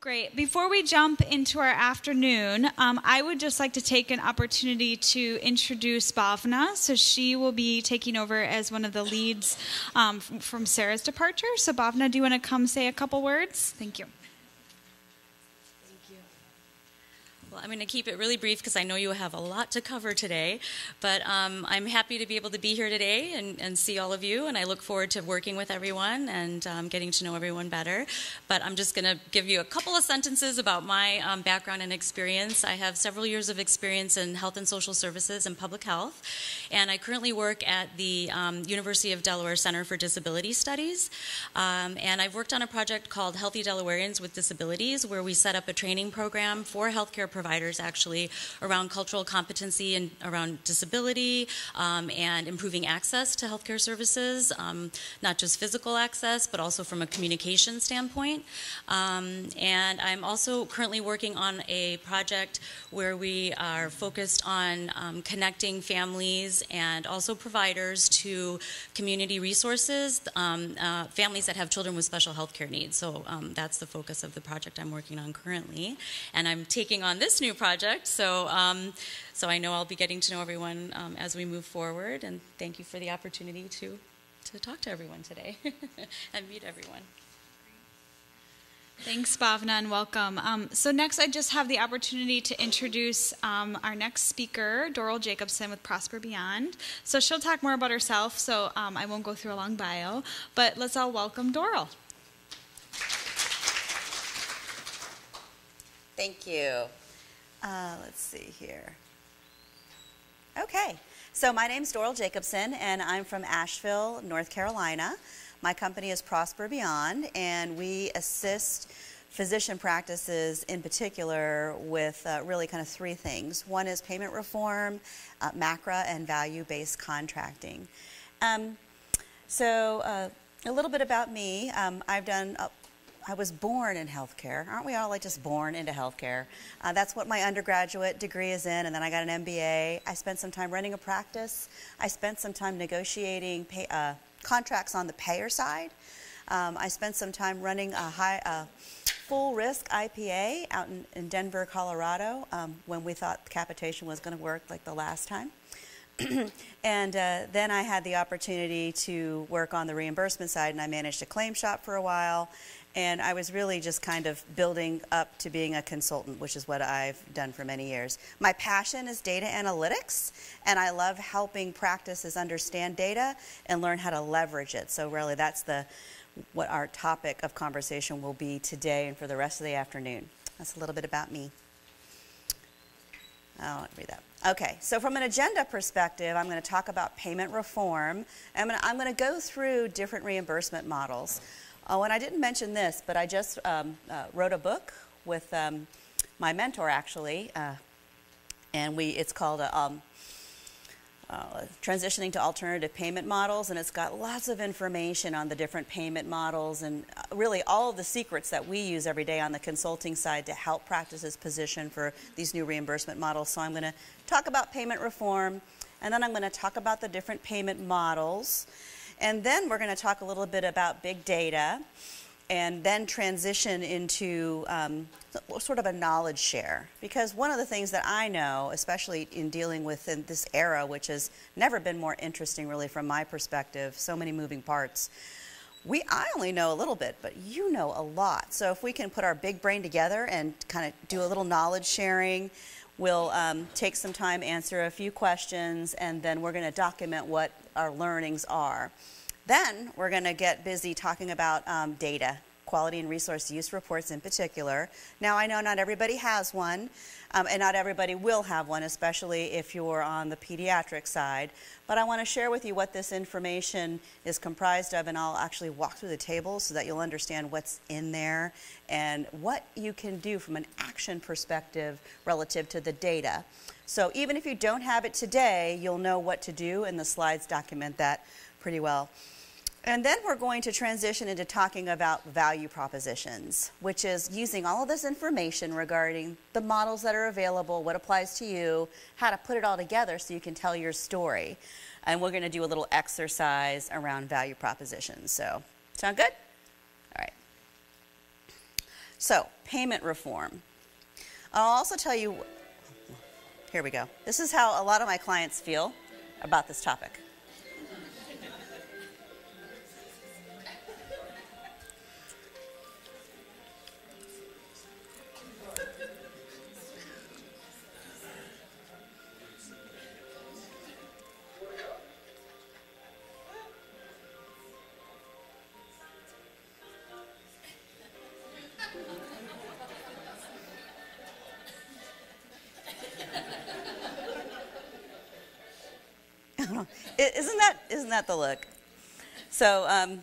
Great. Before we jump into our afternoon, I would just like to take an opportunity to introduce Bhavna. So she will be taking over as one of the leads from Sarah's departure. So Bhavna, do you want to come say a couple words? Thank you. Well, I'm going to keep it really brief because I know you have a lot to cover today, but I'm happy to be able to be here today and see all of you, and I look forward to working with everyone and getting to know everyone better. But I'm just going to give you a couple of sentences about my background and experience. I have several years of experience in health and social services and public health, and I currently work at the University of Delaware Center for Disability Studies, and I've worked on a project called Healthy Delawareans with Disabilities, where we set up a training program for healthcare providers actually around cultural competency and around disability and improving access to healthcare services, not just physical access, but also from a communication standpoint. And I'm also currently working on a project where we are focused on connecting families and also providers to community resources, families that have children with special healthcare needs. So that's the focus of the project I'm working on currently. And I'm taking on this new project, so I know I'll be getting to know everyone as we move forward, and thank you for the opportunity to talk to everyone today and meet everyone. Thanks, Bhavna, and welcome. So next, I just have the opportunity to introduce our next speaker, Doral Jacobson with Prosper Beyond. So she'll talk more about herself, so I won't go through a long bio, but let's all welcome Doral. Thank you. Let's see here. Okay, so my name's Doral Jacobson, and I'm from Asheville, North Carolina. My company is Prosper Beyond, and we assist physician practices in particular with really kind of three things. One is payment reform, MACRA, and value-based contracting. So a little bit about me. I was born in healthcare. Aren't we all like just born into healthcare? That's what my undergraduate degree is in, and then I got an MBA. I spent some time running a practice. I spent some time negotiating contracts on the payer side. I spent some time running a full risk IPA out in Denver, Colorado, when we thought capitation was going to work like the last time. And then I had the opportunity to work on the reimbursement side, and I managed a claim shop for a while. And I was really just kind of building up to being a consultant, which is what I've done for many years. My passion is data analytics, and I love helping practices understand data and learn how to leverage it. So really that's what our topic of conversation will be today and for the rest of the afternoon. That's a little bit about me. I don't read that. Okay, so from an agenda perspective, I'm going to talk about payment reform. I'm going to go through different reimbursement models. Oh, and I didn't mention this, but I just wrote a book with my mentor, actually, and it's called Transitioning to Alternative Payment Models, and it's got lots of information on the different payment models and really all of the secrets that we use every day on the consulting side to help practices position for these new reimbursement models. So I'm going to talk about payment reform, and then I'm going to talk about the different payment models. And then we're going to talk a little bit about big data and then transition into sort of a knowledge share. Because one of the things that I know, especially in dealing with in this era, which has never been more interesting really from my perspective, so many moving parts, I only know a little bit, but you know a lot. So if we can put our big brain together and kind of do a little knowledge sharing, we'll take some time, answer a few questions, and then we're going to document what our learnings are. Then we're going to get busy talking about data, quality and resource use reports in particular. Now, I know not everybody has one, and not everybody will have one, especially if you're on the pediatric side. But I want to share with you what this information is comprised of, and I'll actually walk through the tables so that you'll understand what's in there and what you can do from an action perspective relative to the data. So even if you don't have it today, you'll know what to do, and the slides document that pretty well. And then we're going to transition into talking about value propositions, which is using all of this information regarding the models that are available, what applies to you, how to put it all together so you can tell your story. And we're going to do a little exercise around value propositions. So, sound good? All right. So, payment reform. I'll also tell you, here we go. This is how a lot of my clients feel about this topic. Isn't that the look? So,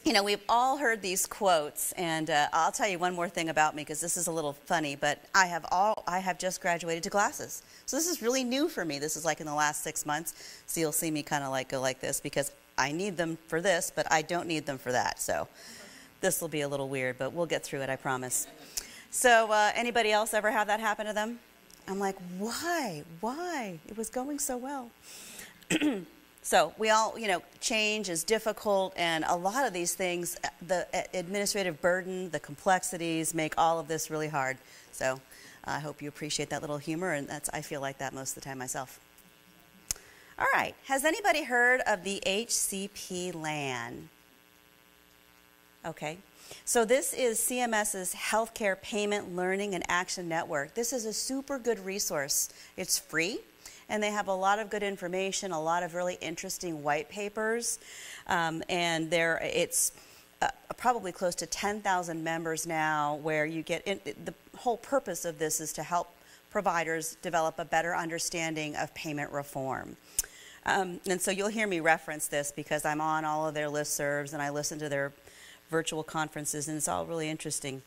you know, we've all heard these quotes, and I'll tell you one more thing about me, because this is a little funny, but I have just graduated to glasses. So this is really new for me. This is like in the last 6 months. So you'll see me kind of like go like this, because I need them for this, but I don't need them for that. So this will be a little weird, but we'll get through it, I promise. So anybody else ever have that happen to them? I'm like, why? Why? It was going so well. So we all, you know, change is difficult, and a lot of these things, the administrative burden, the complexities make all of this really hard. So I hope you appreciate that little humor, and I feel like that most of the time myself. All right, has anybody heard of the HCP LAN? Okay, so this is CMS's Healthcare Payment Learning and Action Network. This is a super good resource. It's free. And they have a lot of good information, a lot of really interesting white papers, and it's probably close to 10,000 members now, where you get the whole purpose of this is to help providers develop a better understanding of payment reform. And so you'll hear me reference this because I'm on all of their listservs and I listen to their virtual conferences, and it's all really interesting.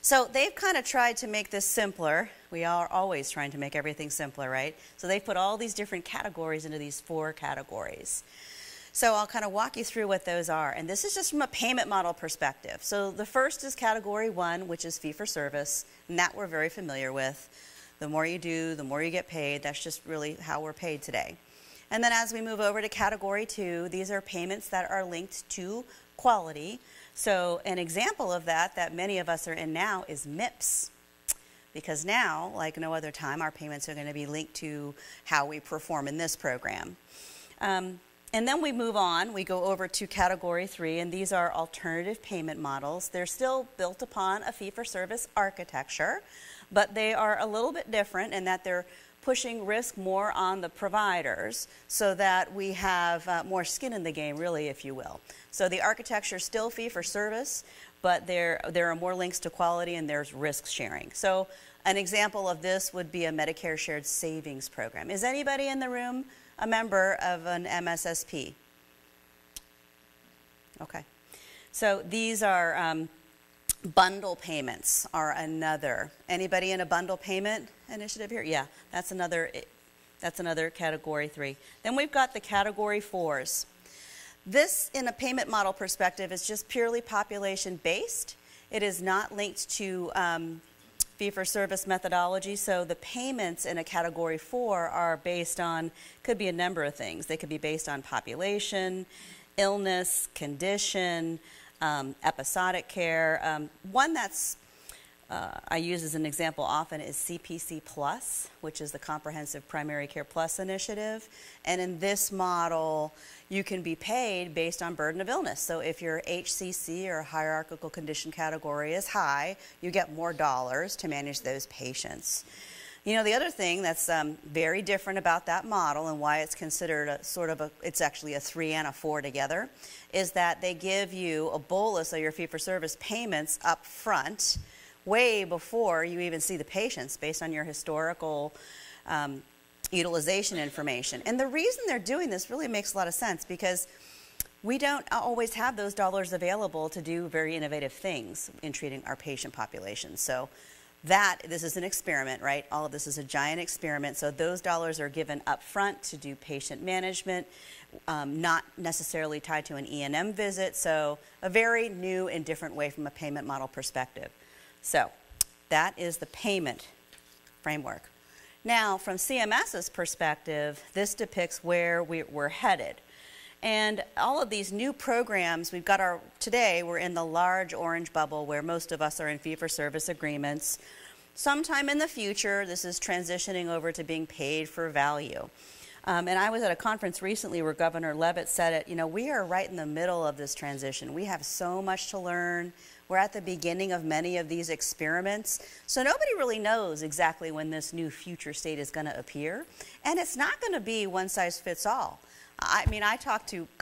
So they've kind of tried to make this simpler. We are always trying to make everything simpler, right? So they've put all these different categories into these 4 categories. So I'll kind of walk you through what those are. And this is just from a payment model perspective. So the first is category 1, which is fee-for-service, and that we're very familiar with. The more you do, the more you get paid. That's just really how we're paid today. And then as we move over to category 2, these are payments that are linked to quality. So an example of that many of us are in now is MIPS. Because now, like no other time, our payments are going to be linked to how we perform in this program. And then we move on, we go over to category 3, and these are alternative payment models. They're still built upon a fee-for-service architecture, but they are a little bit different in that they're pushing risk more on the providers so that we have more skin in the game, really, if you will. So the architecture is still fee-for-service, but there are more links to quality and there's risk sharing. So an example of this would be a Medicare Shared Savings Program. Is anybody in the room a member of an MSSP? Okay. So these are bundle payments are another. Anybody in a bundle payment initiative here? Yeah, that's another category 3. Then we've got the category 4s. This, in a payment model perspective, is just purely population-based. It is not linked to fee-for-service methodology, so the payments in a category 4 are based on, could be a number of things. They could be based on population, illness, condition, episodic care. One that's I use as an example often is CPC Plus, which is the Comprehensive Primary Care Plus initiative. And in this model, you can be paid based on burden of illness. So if your HCC or hierarchical condition category is high, you get more dollars to manage those patients. You know, the other thing that's very different about that model and why it's considered it's actually a 3 and a 4 together, is that they give you a bolus of your fee-for-service payments up front, way before you even see the patients based on your historical utilization information. And the reason they're doing this really makes a lot of sense, because we don't always have those dollars available to do very innovative things in treating our patient population. So this is an experiment, right? All of this is a giant experiment. So those dollars are given up front to do patient management, not necessarily tied to an E&M visit. So a very new and different way from a payment model perspective. So that is the payment framework. Now, from CMS's perspective, this depicts where we're headed. And all of these new programs, today we're in the large orange bubble where most of us are in fee-for-service agreements. Sometime in the future, this is transitioning over to being paid for value. And I was at a conference recently where Governor Leavitt said it, we are right in the middle of this transition. We have so much to learn. We're at the beginning of many of these experiments. So nobody really knows exactly when this new future state is going to appear. And it's not going to be one size fits all. I mean, I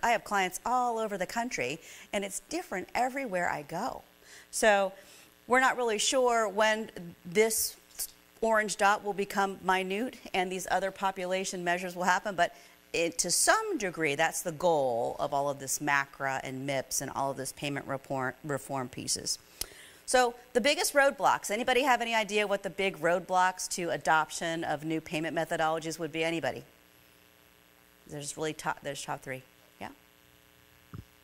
have clients all over the country, and it's different everywhere I go. So we're not really sure when this orange dot will become minute and these other population measures will happen, but to some degree, that's the goal of all of this MACRA and MIPS and all of this payment reform pieces. So the biggest roadblocks, anybody have any idea what the big roadblocks to adoption of new payment methodologies would be? Anybody? There's top three. Yeah?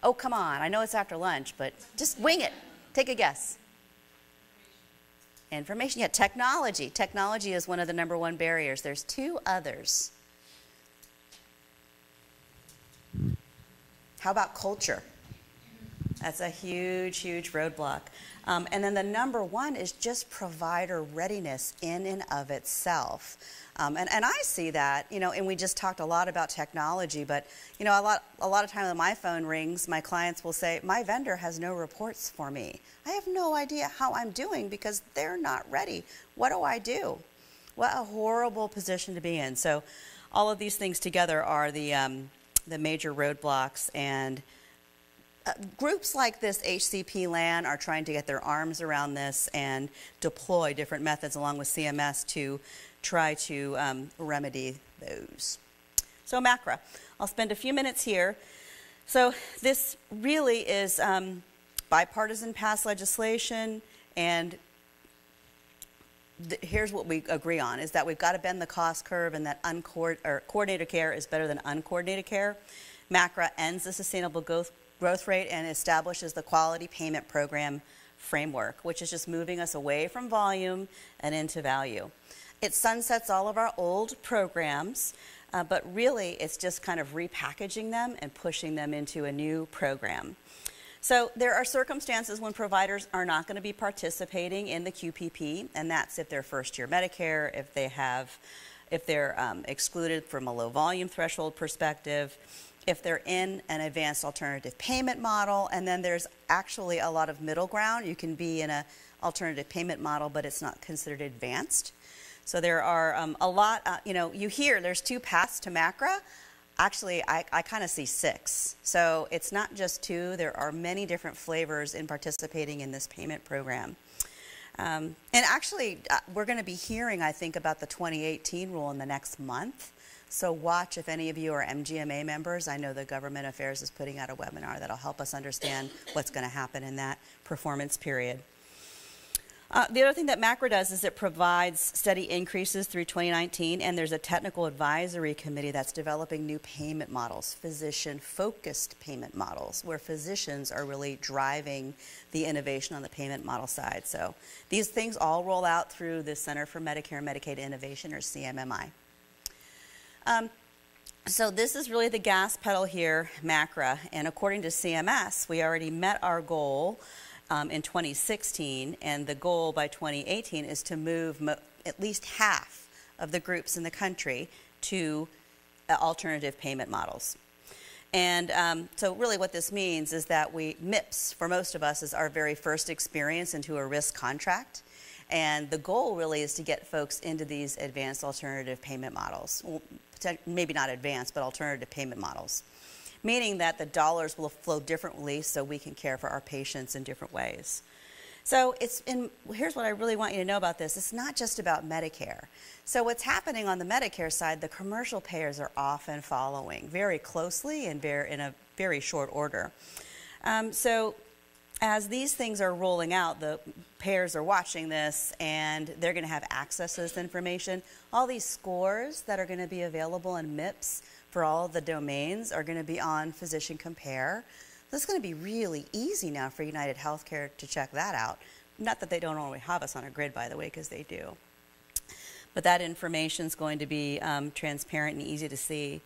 Oh, come on. I know it's after lunch, but just wing it. Take a guess. Information. Yeah, technology. Technology is one of the #1 barriers. There's two others. How about culture? That's a huge, huge roadblock. And then the #1 is just provider readiness in and of itself. And I see that, and we just talked a lot about technology, but, a lot of time when my phone rings, my clients will say, my vendor has no reports for me. I have no idea how I'm doing because they're not ready. What do I do? What a horrible position to be in. So all of these things together are the major roadblocks, and groups like this HCP LAN are trying to get their arms around this and deploy different methods along with CMS to try to remedy those. So MACRA, I'll spend a few minutes here. So this really is bipartisan passed legislation, and here's what we agree on, is that we've got to bend the cost curve and that coordinated care is better than uncoordinated care. MACRA ends the sustainable growth rate and establishes the quality payment program framework, which is just moving us away from volume and into value. It sunsets all of our old programs, but really it's just kind of repackaging them and pushing them into a new program. So there are circumstances when providers are not going to be participating in the QPP, and that's if they're first-year Medicare, if they're excluded from a low volume threshold perspective, if they're in an advanced alternative payment model, and then there's actually a lot of middle ground. You can be in an alternative payment model, but it's not considered advanced. So there are a lot, you hear there's 2 paths to MACRA. Actually, I kind of see 6. So it's not just 2. There are many different flavors in participating in this payment program. And actually, we're going to be hearing, I think, about the 2018 rule in the next month. So watch if any of you are MGMA members. I know the Government Affairs is putting out a webinar that'll help us understand what's going to happen in that performance period. The other thing that MACRA does is it provides steady increases through 2019, and there's a technical advisory committee that's developing new payment models, physician-focused payment models, where physicians are really driving the innovation on the payment model side. So these things all roll out through the Center for Medicare and Medicaid Innovation, or CMMI. So this is really the gas pedal here, MACRA, and according to CMS, we already met our goal in 2016, and the goal by 2018 is to move at least half of the groups in the country to alternative payment models. And so really what this means is that MIPS, for most of us, is our very first experience into a risk contract. And the goal really is to get folks into these advanced alternative payment models. Well, maybe not advanced, but alternative payment models. Meaning that the dollars will flow differently so we can care for our patients in different ways. So here's what I really want you to know about this. It's not just about Medicare. So what's happening on the Medicare side, the commercial payers are often following very closely and in a very short order. So as these things are rolling out, the payers are watching this, and they're going to have access to this information. All these scores that are going to be available in MIPS for all of the domains are going to be on Physician Compare. This is going to be really easy now for United Healthcare to check that out. Not that they don't already have us on a grid, by the way, because they do. But that information is going to be transparent and easy to see.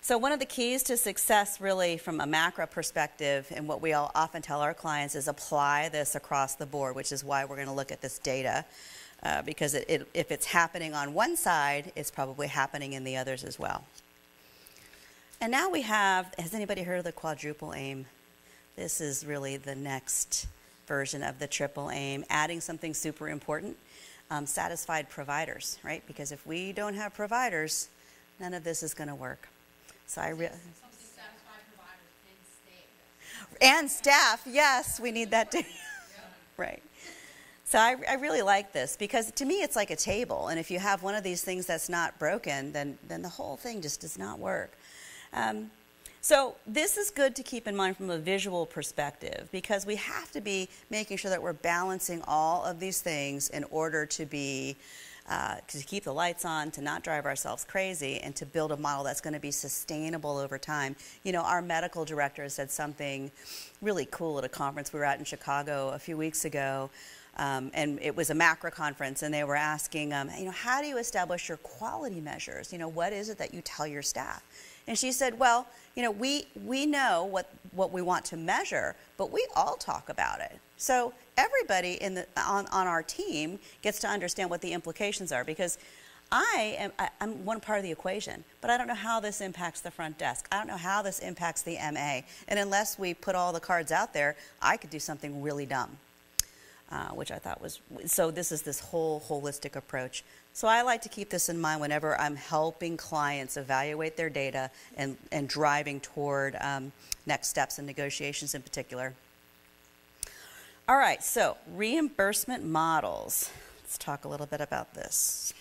So one of the keys to success really from a macro perspective, and what we all often tell our clients, is apply this across the board, which is why we're going to look at this data. Because if it's happening on one side, it's probably happening in the others as well. And now we have, has anybody heard of the quadruple aim? This is really the next version of the triple aim, adding something super important, satisfied providers, right? Because if we don't have providers, none of this is going to work. So and staff, yes, we need that too. Right. So I really like this, because to me it's like a table, and if you have one of these things that's not broken, then the whole thing just does not work. So this is good to keep in mind from a visual perspective, because we have to be making sure that we're balancing all of these things in order to be to keep the lights on, to not drive ourselves crazy, and to build a model that's going to be sustainable over time. You know, our medical director said something really cool at a conference we were at in Chicago a few weeks ago. And it was a macro conference, and they were asking, you know, how do you establish your quality measures? You know, what is it that you tell your staff? And she said, well, you know, we know what we want to measure, but we all talk about it. So everybody on our team gets to understand what the implications are, because I'm one part of the equation, but I don't know how this impacts the front desk. I don't know how this impacts the MA. And unless we put all the cards out there, I could do something really dumb. Which I thought was, so this is this whole holistic approach. So I like to keep this in mind whenever I'm helping clients evaluate their data and driving toward next steps in negotiations in particular. All right, so reimbursement models. Let's talk a little bit about this.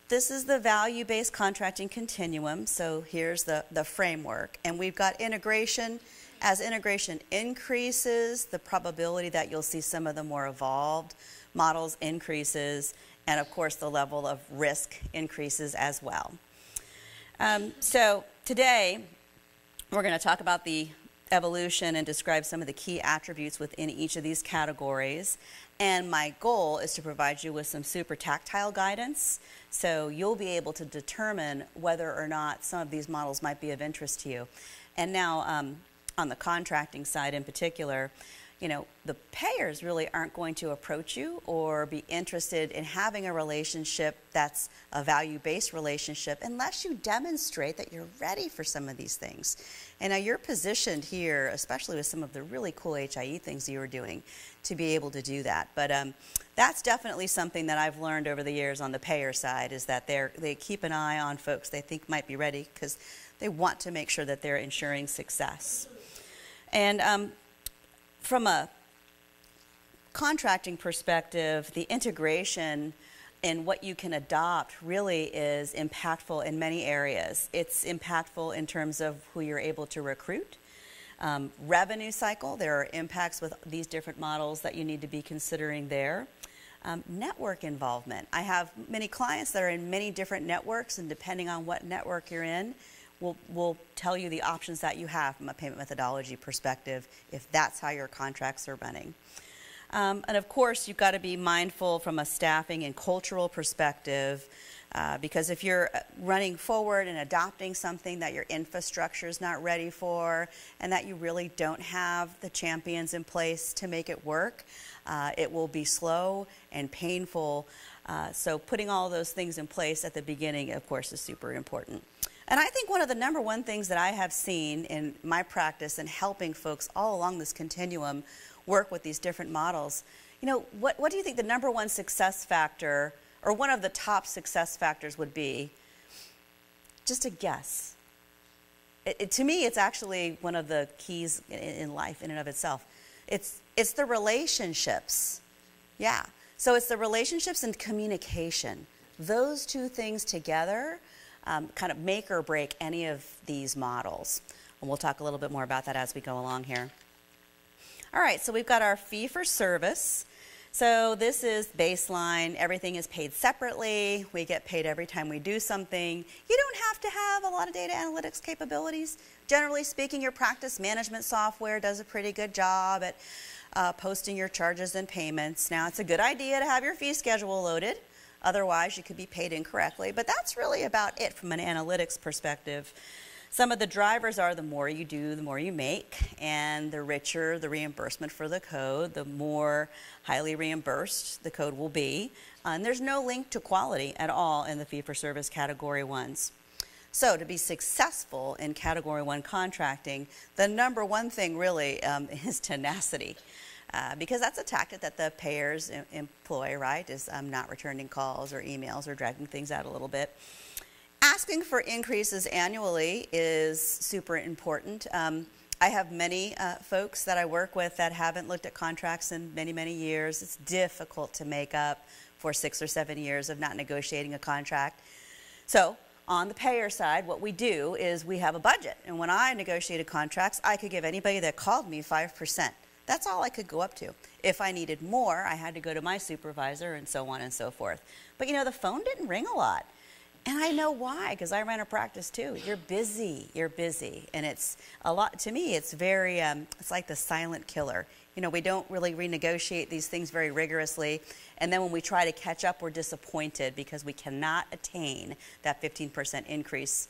This is the value-based contracting continuum. So here's the framework, and we've got integration. As integration increases, the probability that you'll see some of the more evolved models increases, and of course the level of risk increases as well. So today we're going to talk about the evolution and describe some of the key attributes within each of these categories. And my goal is to provide you with some super tactile guidance, so you'll be able to determine whether or not some of these models might be of interest to you. And now, on the contracting side in particular, you know, the payers really aren't going to approach you or be interested in having a relationship that's a value-based relationship unless you demonstrate that you're ready for some of these things. And now you're positioned here, especially with some of the really cool HIE things you were doing, to be able to do that. But that's definitely something that I've learned over the years on the payer side, is that they keep an eye on folks they think might be ready, because they want to make sure that they're ensuring success. And from a contracting perspective, the integration and what you can adopt really is impactful in many areas. It's impactful in terms of who you're able to recruit. Revenue cycle, there are impacts with these different models that you need to be considering there. Network involvement. I have many clients that are in many different networks, and depending on what network you're in, we'll tell you the options that you have from a payment methodology perspective, if that's how your contracts are running. And of course, you've got to be mindful from a staffing and cultural perspective, because if you're running forward and adopting something that your infrastructure is not ready for, and that you really don't have the champions in place to make it work, it will be slow and painful. So putting all those things in place at the beginning, of course, is super important. And I think one of the number one things that I have seen in my practice in helping folks all along this continuum work with these different models, you know, what do you think the number one success factor, or one of the top success factors would be? Just a guess. To me, it's actually one of the keys in life in and of itself. It's the relationships. Yeah. So it's the relationships and communication. Those two things together kind of make or break any of these models. And we'll talk a little bit more about that as we go along here. All right, so we've got our fee for service. So this is baseline. Everything is paid separately. We get paid every time we do something. You don't have to have a lot of data analytics capabilities. Generally speaking, your practice management software does a pretty good job at posting your charges and payments. Now, it's a good idea to have your fee schedule loaded. Otherwise, you could be paid incorrectly. But that's really about it from an analytics perspective. Some of the drivers are the more you do, the more you make, and the richer the reimbursement for the code, the more highly reimbursed the code will be. And there's no link to quality at all in the fee-for-service Category 1s. So to be successful in Category 1 contracting, the number one thing really is tenacity. Because that's a tactic that the payers employ, right, is not returning calls or emails or dragging things out a little bit. Asking for increases annually is super important. I have many folks that I work with that haven't looked at contracts in many, many years. It's difficult to make up for 6 or 7 years of not negotiating a contract. So on the payer side, what we do is we have a budget. And when I negotiated contracts, I could give anybody that called me 5%. That's all I could go up to. If I needed more, I had to go to my supervisor and so on and so forth. But you know, the phone didn't ring a lot. And I know why, because I ran a practice too. You're busy, and it's a lot, to me, it's very, it's like the silent killer. You know, we don't really renegotiate these things very rigorously, and then when we try to catch up, we're disappointed because we cannot attain that 15% increase.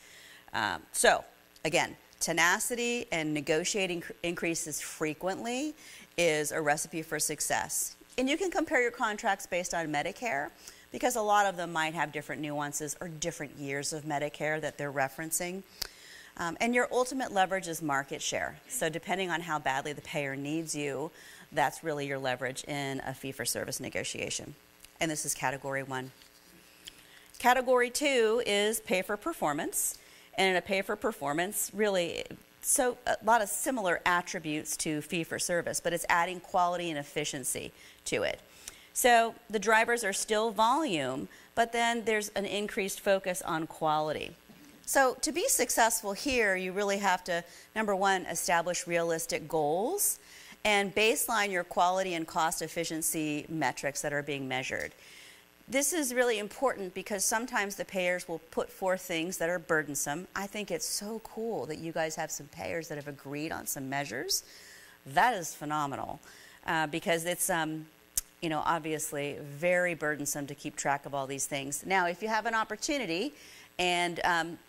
So, again, tenacity and negotiating increases frequently is a recipe for success. And you can compare your contracts based on Medicare, because a lot of them might have different nuances or different years of Medicare that they're referencing. And your ultimate leverage is market share. So depending on how badly the payer needs you, that's really your leverage in a fee-for-service negotiation. And this is Category 1. Category 2 is pay for performance. And in a pay for performance, really, so a lot of similar attributes to fee-for-service, but it's adding quality and efficiency to it. So the drivers are still volume, but then there's an increased focus on quality. So to be successful here, you really have to, number one, establish realistic goals and baseline your quality and cost efficiency metrics that are being measured. This is really important because sometimes the payers will put forth things that are burdensome. I think it's so cool that you guys have some payers that have agreed on some measures. That is phenomenal because it's you know, obviously very burdensome to keep track of all these things. Now, if you have an opportunity, and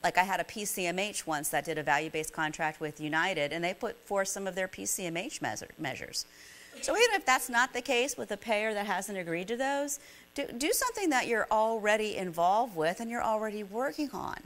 like I had a PCMH once that did a value-based contract with United, and they put forth some of their PCMH measures. So even if that's not the case with a payer that hasn't agreed to those, do something that you're already involved with and you're already working on.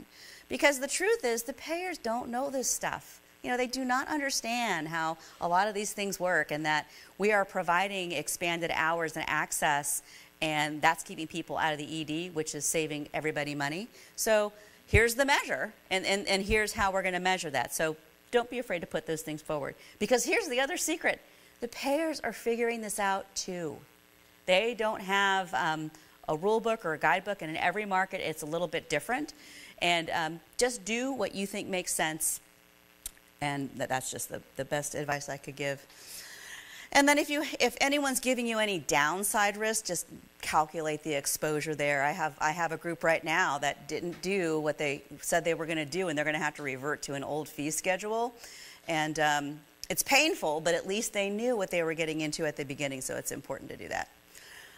Because the truth is, the payers don't know this stuff. You know, they do not understand how a lot of these things work, and that we are providing expanded hours and access, and that's keeping people out of the ED, which is saving everybody money. So here's the measure, and here's how we're going to measure that. So don't be afraid to put those things forward. Because here's the other secret. The payers are figuring this out too. They don't have a rule book or a guidebook, and in every market it's a little bit different. And just do what you think makes sense. And that's just the best advice I could give. And then if anyone's giving you any downside risk, just calculate the exposure there. I have a group right now that didn't do what they said they were going to do, and they're going to have to revert to an old fee schedule. And it's painful, but at least they knew what they were getting into at the beginning, so it's important to do that.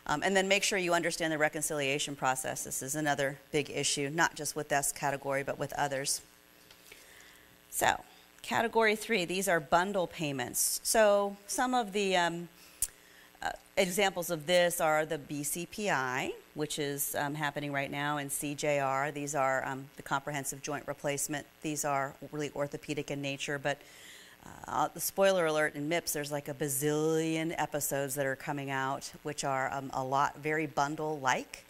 And then make sure you understand the reconciliation process. This is another big issue, not just with this category, but with others. So, Category 3, these are bundle payments. So some of the examples of this are the BCPI, which is happening right now, and CJR. These are the comprehensive joint replacement. These are really orthopedic in nature, but the spoiler alert, in MIPS, there's like a bazillion episodes that are coming out, which are a lot very bundle-like.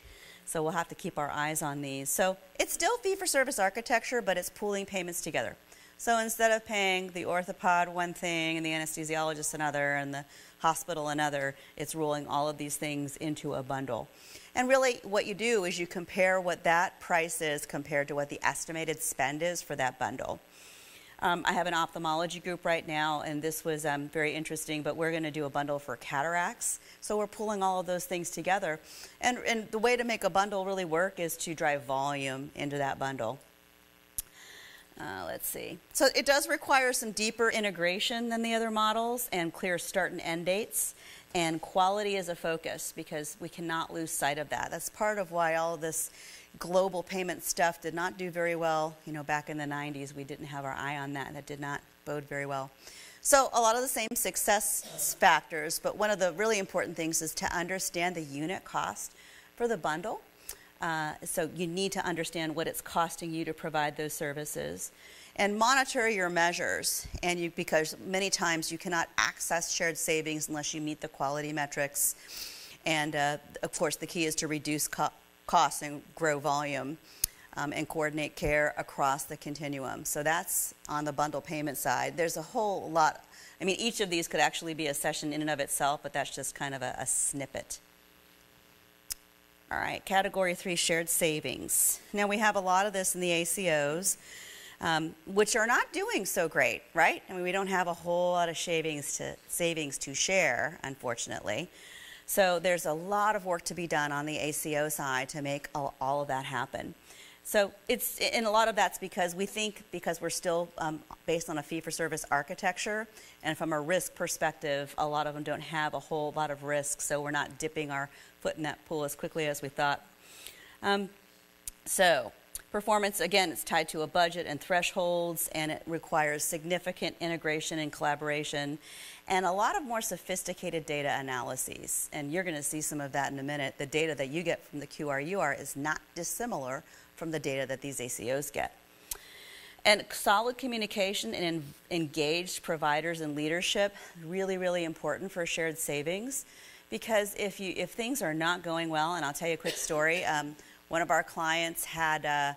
So we'll have to keep our eyes on these. So it's still fee-for-service architecture, but it's pooling payments together. So instead of paying the orthopod one thing and the anesthesiologist another and the hospital another, it's rolling all of these things into a bundle. And really what you do is you compare what that price is compared to what the estimated spend is for that bundle. I have an ophthalmology group right now, and this was very interesting, but we're going to do a bundle for cataracts. So we're pulling all of those things together. And the way to make a bundle really work is to drive volume into that bundle. Let's see. So it does require some deeper integration than the other models and clear start and end dates. And quality is a focus because we cannot lose sight of that. That's part of why all of this global payment stuff did not do very well. You know, back in the 90s, we didn't have our eye on that, and that did not bode very well. So a lot of the same success factors, but one of the really important things is to understand the unit cost for the bundle. So you need to understand what it's costing you to provide those services. And monitor your measures, and because many times you cannot access shared savings unless you meet the quality metrics. And of course, the key is to reduce costs and grow volume and coordinate care across the continuum. So that's on the bundle payment side. There's a whole lot. I mean, each of these could actually be a session in and of itself, but that's just kind of a snippet. All right, category 3, shared savings. Now we have a lot of this in the ACOs. Which are not doing so great, right? I mean, we don't have a whole lot of savings to share, unfortunately. So there's a lot of work to be done on the ACO side to make all of that happen. So and a lot of that's because we're still based on a fee-for-service architecture, and from a risk perspective, a lot of them don't have a whole lot of risk, so we're not dipping our foot in that pool as quickly as we thought. Performance, again, it's tied to a budget and thresholds, and it requires significant integration and collaboration and a lot of more sophisticated data analyses. And you're going to see some of that in a minute. The data that you get from the QRUR is not dissimilar from the data that these ACOs get. And solid communication and engaged providers and leadership, really, really important for shared savings. Because if things are not going well, and I'll tell you a quick story, one of our clients had,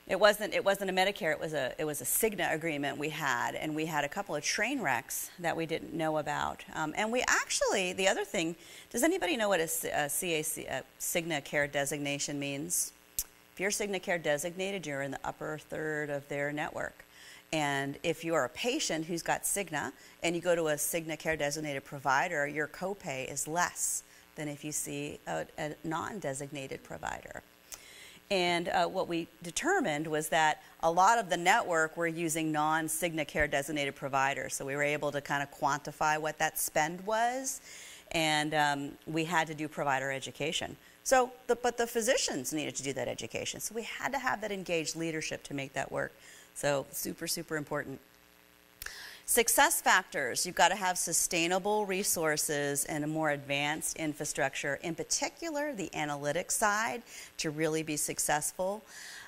it wasn't a Medicare, it was a Cigna agreement we had, and we had a couple of train wrecks that we didn't know about. And we actually, the other thing, does anybody know what a Cigna Care designation means? If you're Cigna Care designated, you're in the upper third of their network. And if you are a patient who's got Cigna, and you go to a Cigna Care designated provider, your copay is less than if you see a non-designated provider. And what we determined was that a lot of the network were using non-Cigna Care designated providers. So we were able to kind of quantify what that spend was, and we had to do provider education. So, but the physicians needed to do that education. So we had to have that engaged leadership to make that work. So super, super important. Success factors, you've got to have sustainable resources and a more advanced infrastructure, in particular the analytics side, to really be successful.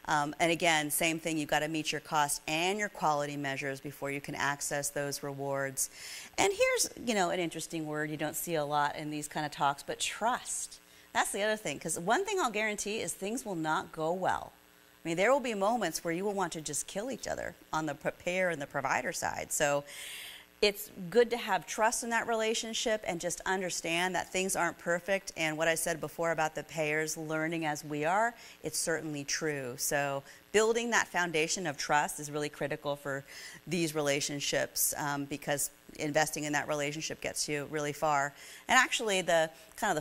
And again, same thing, you've got to meet your cost and your quality measures before you can access those rewards. And here's, an interesting word you don't see a lot in these kind of talks, but trust. That's the other thing, because one thing I'll guarantee is things will not go well. I mean, there will be moments where you will want to just kill each other on the payer and the provider side. So it's good to have trust in that relationship and just understand that things aren't perfect. And what I said before about the payers learning as we are, it's certainly true. So building that foundation of trust is really critical for these relationships because investing in that relationship gets you really far. And actually, the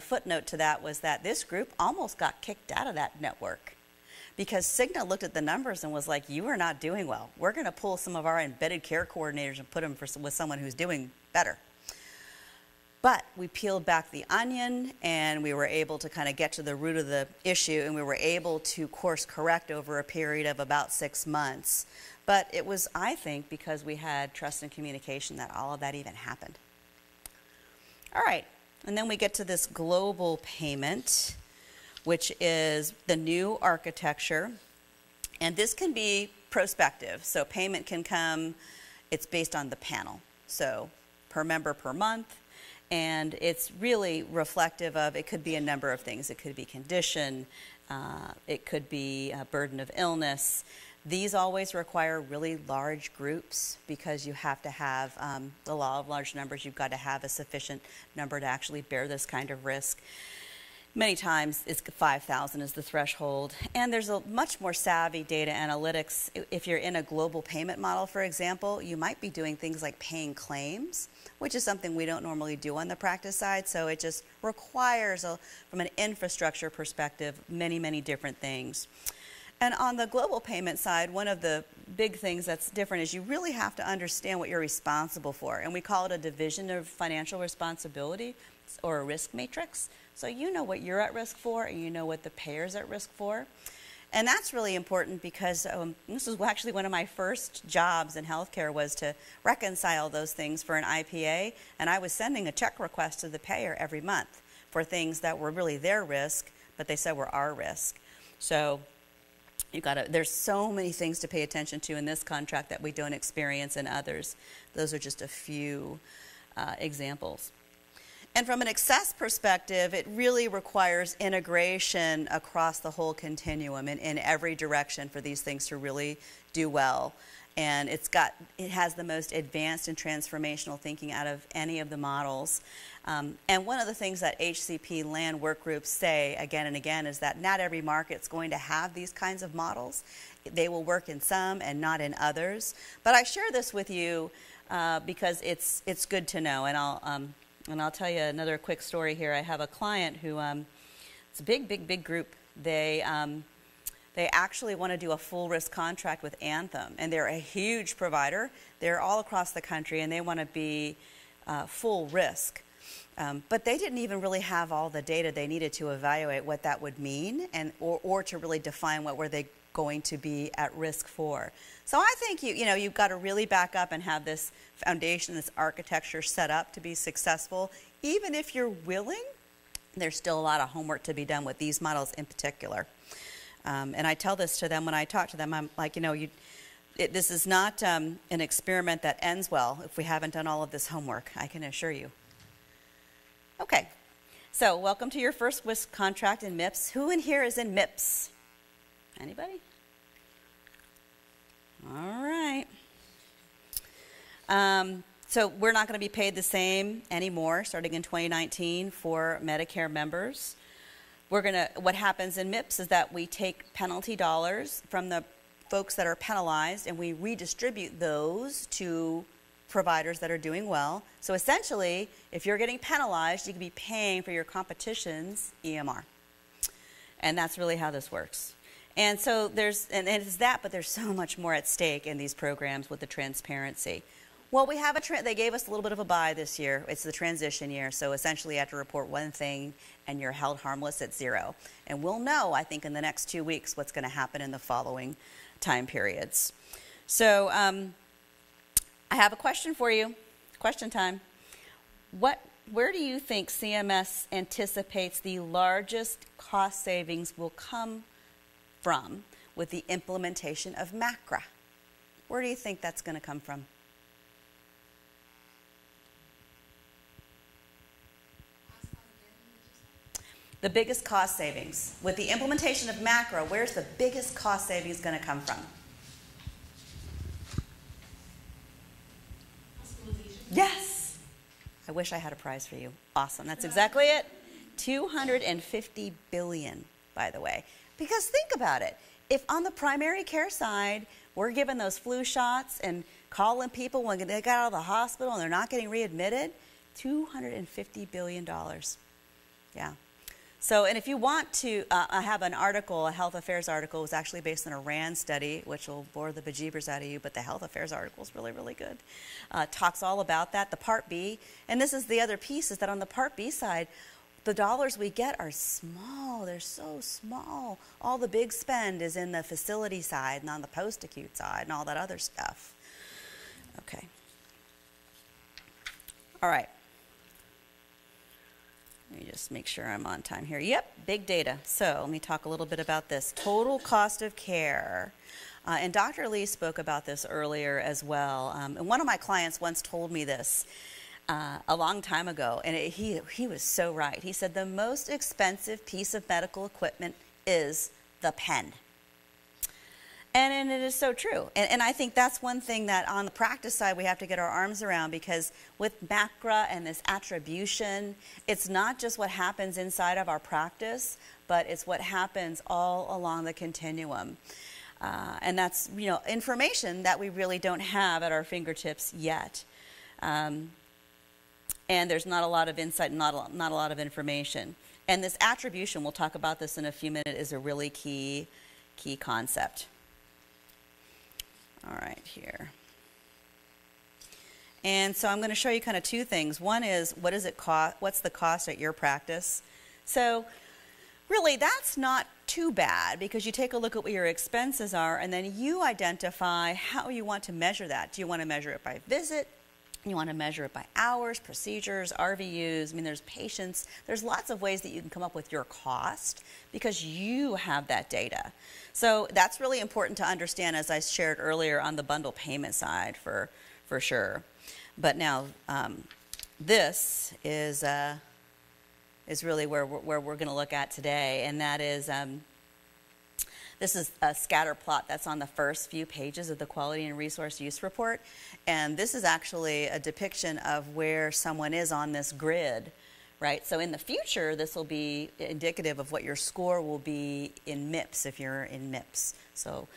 footnote to that was that this group almost got kicked out of that network, because Cigna looked at the numbers and was like, you are not doing well. We're going to pull some of our embedded care coordinators and put them with someone who's doing better. But we peeled back the onion, and we were able to kind of get to the root of the issue, and we were able to course correct over a period of about 6 months. But it was, I think, because we had trust and communication that all of that even happened. All right, and then we get to this global payment, which is the new architecture. And this can be prospective. So payment can come, it's based on the panel. So per member per month. And it's really reflective of, it could be a number of things. It could be condition, it could be a burden of illness. These always require really large groups because you have to have the law of large numbers. You've got to have a sufficient number to actually bear this kind of risk. Many times it's 5,000 is the threshold, and there's a much more savvy data analytics. If you're in a global payment model, for example, you might be doing things like paying claims, which is something we don't normally do on the practice side, so it just requires, from an infrastructure perspective, many, many different things. And on the global payment side, one of the big things that's different is you really have to understand what you're responsible for. And we call it a division of financial responsibility or a risk matrix. So you know what you're at risk for and you know what the payer's at risk for. And that's really important because this was actually one of my first jobs in healthcare was to reconcile those things for an IPA. And I was sending a check request to the payer every month for things that were really their risk, but they said were our risk. So there's so many things to pay attention to in this contract that we don't experience in others. Those are just a few examples. And from an access perspective, it really requires integration across the whole continuum in every direction for these things to really do well. And it has the most advanced and transformational thinking out of any of the models. And one of the things that HCP land work groups say again and again is that not every market's going to have these kinds of models. They will work in some and not in others. But I share this with you because it's good to know. And I'll tell you another quick story here. I have a client who it's a big group. They actually want to do a full risk contract with Anthem, and they're a huge provider. They're all across the country, and they want to be full risk. But they didn't even really have all the data they needed to evaluate what that would mean, or to really define what were they going to be at risk for. So I think you've got to really back up and have this foundation, this architecture set up to be successful. Even if you're willing, there's still a lot of homework to be done with these models in particular. And I tell this to them when I talk to them. I'm like, this is not an experiment that ends well if we haven't done all of this homework, I can assure you. Okay, so welcome to your first WISC contract in MIPS. Who in here is in MIPS? Anybody? All right. So we're not going to be paid the same anymore starting in 2019 for Medicare members. What happens in MIPS is that we take penalty dollars from the folks that are penalized and we redistribute those to providers that are doing well. So essentially, if you're getting penalized, you can be paying for your competition's EMR. And that's really how this works. And so and it's that, but there's so much more at stake in these programs with the transparency. Well, we have they gave us a little bit of a buy this year. It's the transition year, so essentially you have to report one thing and you're held harmless at 0. And we'll know, I think, in the next 2 weeks what's going to happen in the following time periods. So I have a question for you. Question time. Where do you think CMS anticipates the largest cost savings will come from with the implementation of MACRA? Where do you think that's going to come from? The biggest cost savings. With the implementation of MACRA, where's the biggest cost savings going to come from? Yes! I wish I had a prize for you. Awesome. That's exactly it. $250 billion, by the way. Because think about it. If on the primary care side, we're giving those flu shots and calling people when they got out of the hospital and they're not getting readmitted, $250 billion. Yeah. So, and if you want to, I have an article, a health affairs article. It was actually based on a RAND study, which will bore the bejeebers out of you, but the health affairs article is really, really good. Talks all about that. The Part B, and this is the other piece, is that on the Part B side, the dollars we get are small. They're so small. All the big spend is in the facility side and on the post-acute side and all that other stuff. Okay. All right. Let me just make sure I'm on time here. Yep, big data. So let me talk a little bit about this. Total cost of care. And Dr. Lee spoke about this earlier as well. And one of my clients once told me this a long time ago, and he was so right. He said the most expensive piece of medical equipment is the pen. And it is so true. And I think that's one thing that on the practice side we have to get our arms around, because with MACRA and this attribution, it's not just what happens inside of our practice, but it's what happens all along the continuum. And that's, information that we really don't have at our fingertips yet. And there's not a lot of insight, not a lot of information. And this attribution, we'll talk about this in a few minutes, is a really key key concept. All right, here. And so I'm going to show you kind of two things. One is, what does it cost? What's the cost at your practice? So really, that's not too bad, because you take a look at what your expenses are, and then you identify how you want to measure that. Do you want to measure it by visit? You want to measure it by hours, procedures, RVUs. I mean, there's patients. There's lots of ways that you can come up with your cost because you have that data. So that's really important to understand, as I shared earlier on the bundle payment side for sure. But now this is really where we're going to look at today, and that is this is a scatter plot that's on the first few pages of the Quality and Resource Use Report. And this is actually a depiction of where someone is on this grid, right? So in the future, this will be indicative of what your score will be in MIPS, if you're in MIPS. So,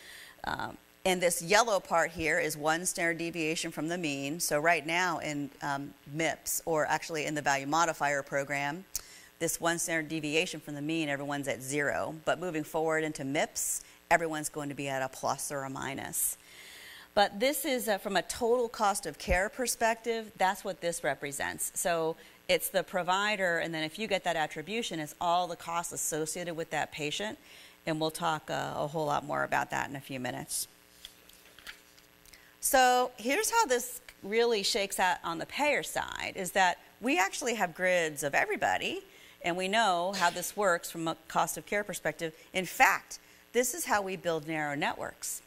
and this yellow part here is 1 standard deviation from the mean. So right now in MIPS, or actually in the value modifier program, this 1 standard deviation from the mean, everyone's at 0. But moving forward into MIPS, everyone's going to be at a plus or a minus. But this is, from a total cost of care perspective, that's what this represents. So it's the provider, and then if you get that attribution, it's all the costs associated with that patient. And we'll talk a whole lot more about that in a few minutes. So here's how this really shakes out on the payer side, is that we actually have grids of everybody, and we know how this works from a cost of care perspective. In fact, this is how we build narrow networks.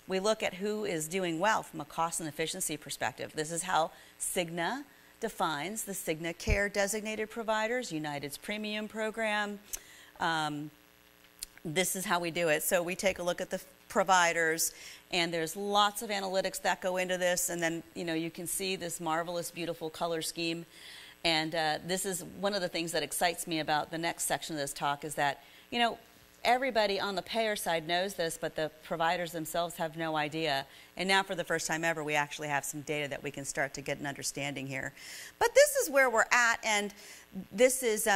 We look at who is doing well from a cost and efficiency perspective. This is how Cigna defines the Cigna Care designated providers, United's premium program. This is how we do it. So we take a look at the providers, and there's lots of analytics that go into this, and then you can see this marvelous, beautiful color scheme. And this is one of the things that excites me about the next section of this talk, is that, everybody on the payer side knows this, but the providers themselves have no idea. And now for the first time ever, we actually have some data that we can start to get an understanding here. But this is where we're at, and this is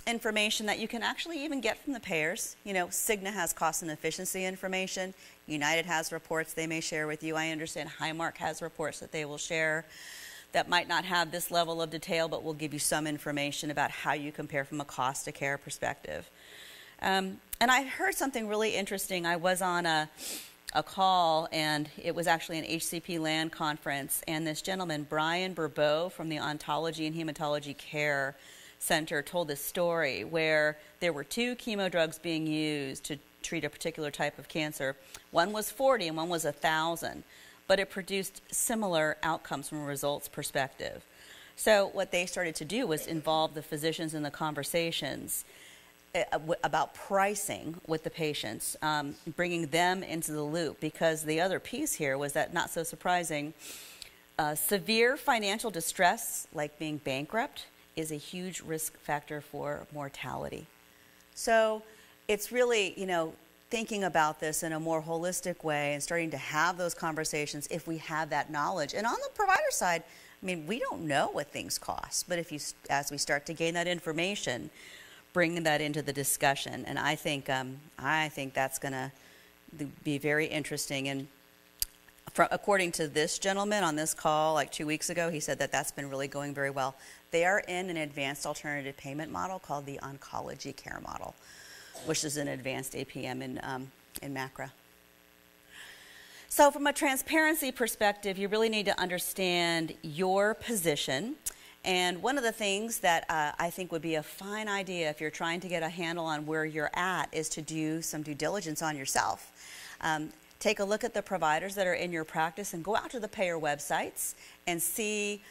information that you can actually even get from the payers. Cigna has cost and efficiency information. United has reports they may share with you. I understand Highmark has reports that they will share that might not have this level of detail, but will give you some information about how you compare from a cost to care perspective. And I heard something really interesting. I was on a call, and it was actually an HCP LAN conference, and this gentleman, Brian Bourbeau from the Oncology and Hematology Care Center, told this story where there were 2 chemo drugs being used to treat a particular type of cancer. One was 40 and one was 1,000. But it produced similar outcomes from a results perspective. So what they started to do was involve the physicians in the conversations about pricing with the patients, bringing them into the loop, because the other piece here was that, not so surprising, severe financial distress, like being bankrupt, is a huge risk factor for mortality. So it's really, thinking about this in a more holistic way and starting to have those conversations if we have that knowledge. And on the provider side, we don't know what things cost, but as we start to gain that information, bring that into the discussion. And I think that's going to be very interesting. And according to this gentleman on this call, like 2 weeks ago, he said that that's been really going very well. They are in an advanced alternative payment model called the Oncology Care Model, which is an advanced APM in MACRA. So from a transparency perspective, you really need to understand your position. And one of the things that I think would be a fine idea if you're trying to get a handle on where you're at is to do some due diligence on yourself. Take a look at the providers that are in your practice and go out to the payer websites and see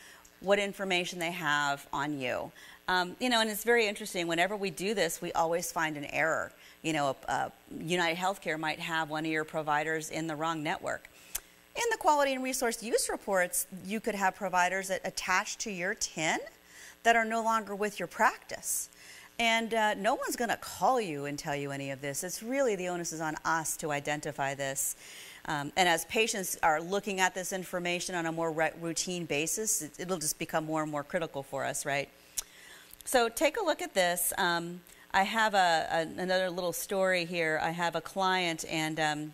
what information they have on you. And it's very interesting. Whenever we do this, we always find an error. United Healthcare might have one of your providers in the wrong network. In the Quality and Resource Use Reports, you could have providers that attach to your TIN that are no longer with your practice. And no one's going to call you and tell you any of this. It's really, the onus is on us to identify this. And as patients are looking at this information on a more routine basis, it'll just become more and more critical for us, right? So take a look at this. I have another little story here. I have a client, and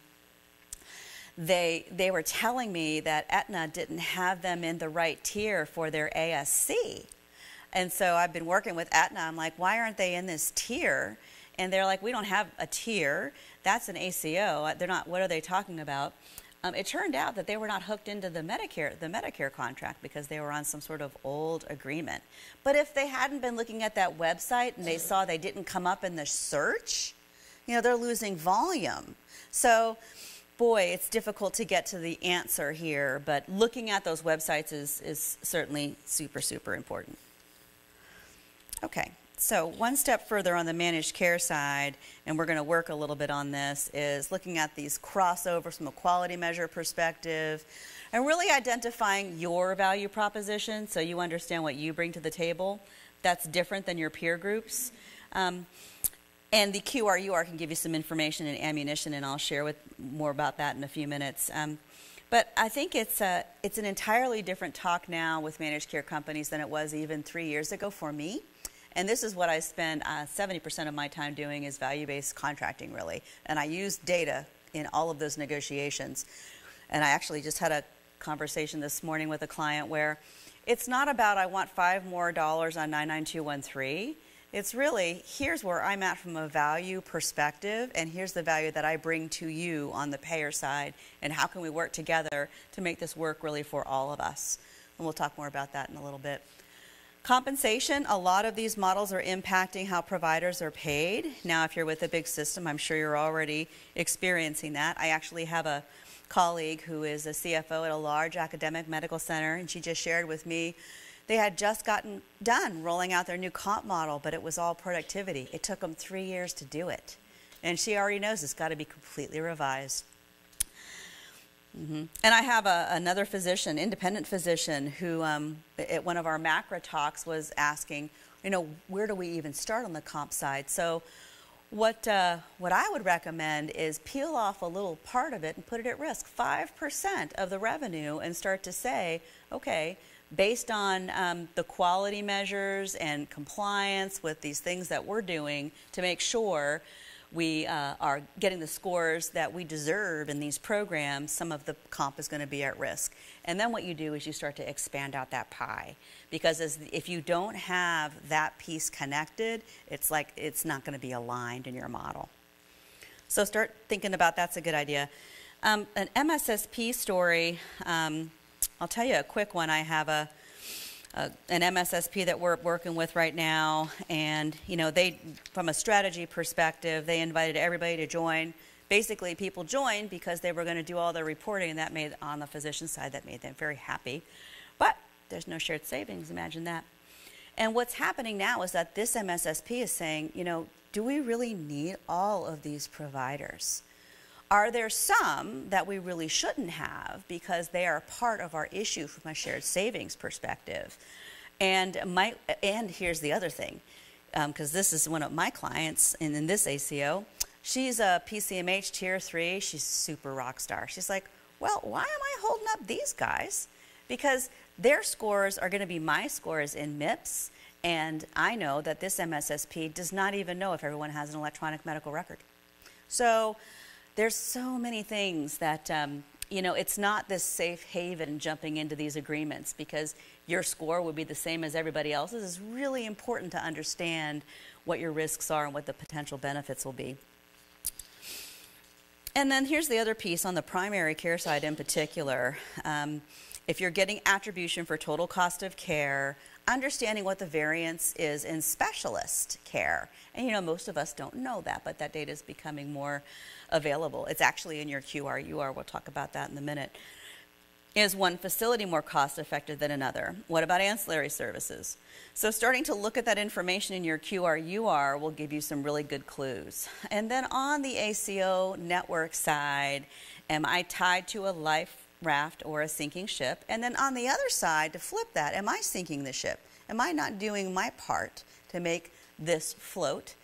they were telling me that Aetna didn't have them in the right tier for their ASC. And so I've been working with Aetna. I'm like, why aren't they in this tier? And they're like, we don't have a tier. That's an ACO. They're not. What are they talking about? It turned out that they were not hooked into the Medicare contract because they were on some sort of old agreement. But if they hadn't been looking at that website and they saw they didn't come up in the search, they're losing volume. So, boy, it's difficult to get to the answer here, but looking at those websites is certainly super, super important. Okay. So one step further on the managed care side, and we're going to work a little bit on this, is looking at these crossovers from a quality measure perspective and really identifying your value proposition so you understand what you bring to the table. That's different than your peer groups. And the QRUR can give you some information and ammunition, and I'll share more about that in a few minutes. But I think it's an entirely different talk now with managed care companies than it was even 3 years ago for me. And this is what I spend 70% of my time doing is value-based contracting, really. And I use data in all of those negotiations. And I actually just had a conversation this morning with a client where it's not about I want $5 more on 99213. It's really, here's where I'm at from a value perspective, and here's the value that I bring to you on the payer side, and how can we work together to make this work really for all of us. And we'll talk more about that in a little bit. Compensation, a lot of these models are impacting how providers are paid. Now, if you're with a big system, I'm sure you're already experiencing that. I actually have a colleague who is a CFO at a large academic medical center, and she just shared with me they had just gotten done rolling out their new comp model, but it was all productivity. It took them 3 years to do it. And she already knows it's got to be completely revised. And I have another physician, independent physician, who at one of our MACRA talks was asking, where do we even start on the comp side? So what I would recommend is peel off a little part of it and put it at risk, 5% of the revenue, and start to say, okay, based on the quality measures and compliance with these things that we're doing to make sure we are getting the scores that we deserve in these programs, some of the comp is going to be at risk. And then what you do is you start to expand out that pie. Because if you don't have that piece connected, it's like it's not going to be aligned in your model. So start thinking about that's a good idea. An MSSP story, I'll tell you a quick one. I have an MSSP that we're working with right now, and they, from a strategy perspective, they invited everybody to join. Basically, people joined because they were going to do all their reporting, and that made, on the physician side, that made them very happy. But there's no shared savings, imagine that. And what's happening now is that this MSSP is saying, do we really need all of these providers? Are there some that we really shouldn't have because they are part of our issue from a shared savings perspective? And here's the other thing, because this is one of my clients in this ACO. She's a PCMH Tier 3. She's super rock star. She's like, well, why am I holding up these guys? Because their scores are going to be my scores in MIPS, and I know that this MSSP does not even know if everyone has an electronic medical record. So there's so many things that, it's not this safe haven jumping into these agreements because your score would be the same as everybody else's. It's really important to understand what your risks are and what the potential benefits will be. And then here's the other piece on the primary care side in particular. If you're getting attribution for total cost of care, understanding what the variance is in specialist care. And most of us don't know that, but that data is becoming more available. It's actually in your QRUR. We'll talk about that in a minute. Is one facility more cost effective than another? What about ancillary services? So starting to look at that information in your QRUR will give you some really good clues. And then on the ACO network side, am I tied to a life raft or a sinking ship? And then on the other side, to flip that, am I sinking the ship? Am I not doing my part to make this float?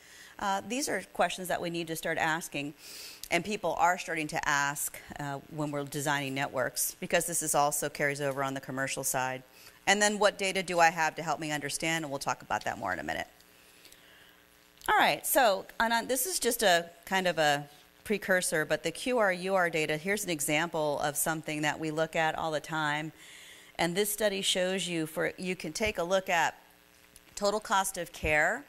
These are questions that we need to start asking, and people are starting to ask when we're designing networks, because this is also carries over on the commercial side. And then what data do I have to help me understand? And we'll talk about that more in a minute. All right, so this is just a kind of a precursor, but the QR-UR data, here's an example of something that we look at all the time. And this study shows you, you can take a look at total cost of care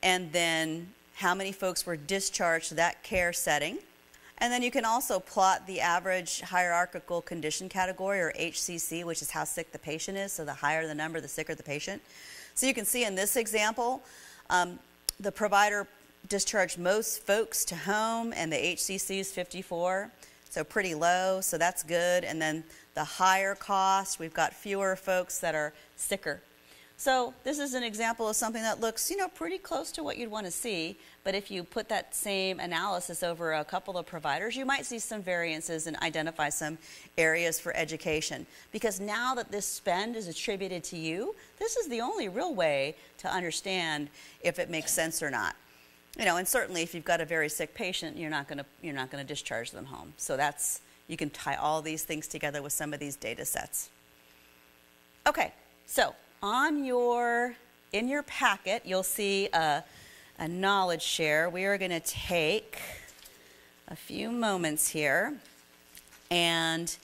and then how many folks were discharged to that care setting. And then you can also plot the average hierarchical condition category, or HCC, which is how sick the patient is. So the higher the number, the sicker the patient. So you can see in this example, the provider discharged most folks to home, and the HCC is 54, so pretty low, so that's good. And then the higher cost, we've got fewer folks that are sicker. So this is an example of something that looks, pretty close to what you'd want to see, but if you put that same analysis over a couple of providers, you might see some variances and identify some areas for education. Because now that this spend is attributed to you, this is the only real way to understand if it makes sense or not. And certainly if you've got a very sick patient, you're not going to discharge them home. So you can tie all these things together with some of these data sets. Okay, so in your packet, you'll see a knowledge share. We are going to take a few moments here, and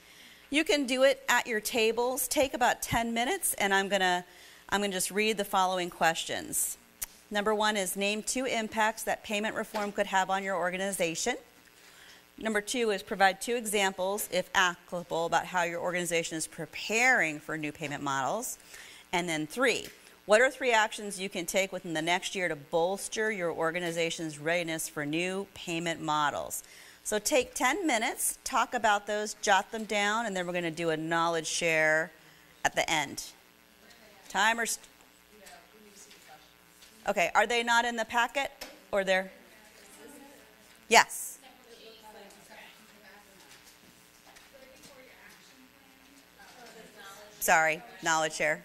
you can do it at your tables. Take about 10 minutes, and I'm going to just read the following questions. Number 1 is name 2 impacts that payment reform could have on your organization. Number 2 is provide 2 examples, if applicable, about how your organization is preparing for new payment models. And then 3, what are 3 actions you can take within the next year to bolster your organization's readiness for new payment models? So take 10 minutes, talk about those, jot them down, and then we're going to do a knowledge share at the end. Timers. Okay, are they not in the packet? Or they're? Yes. Sorry, knowledge share.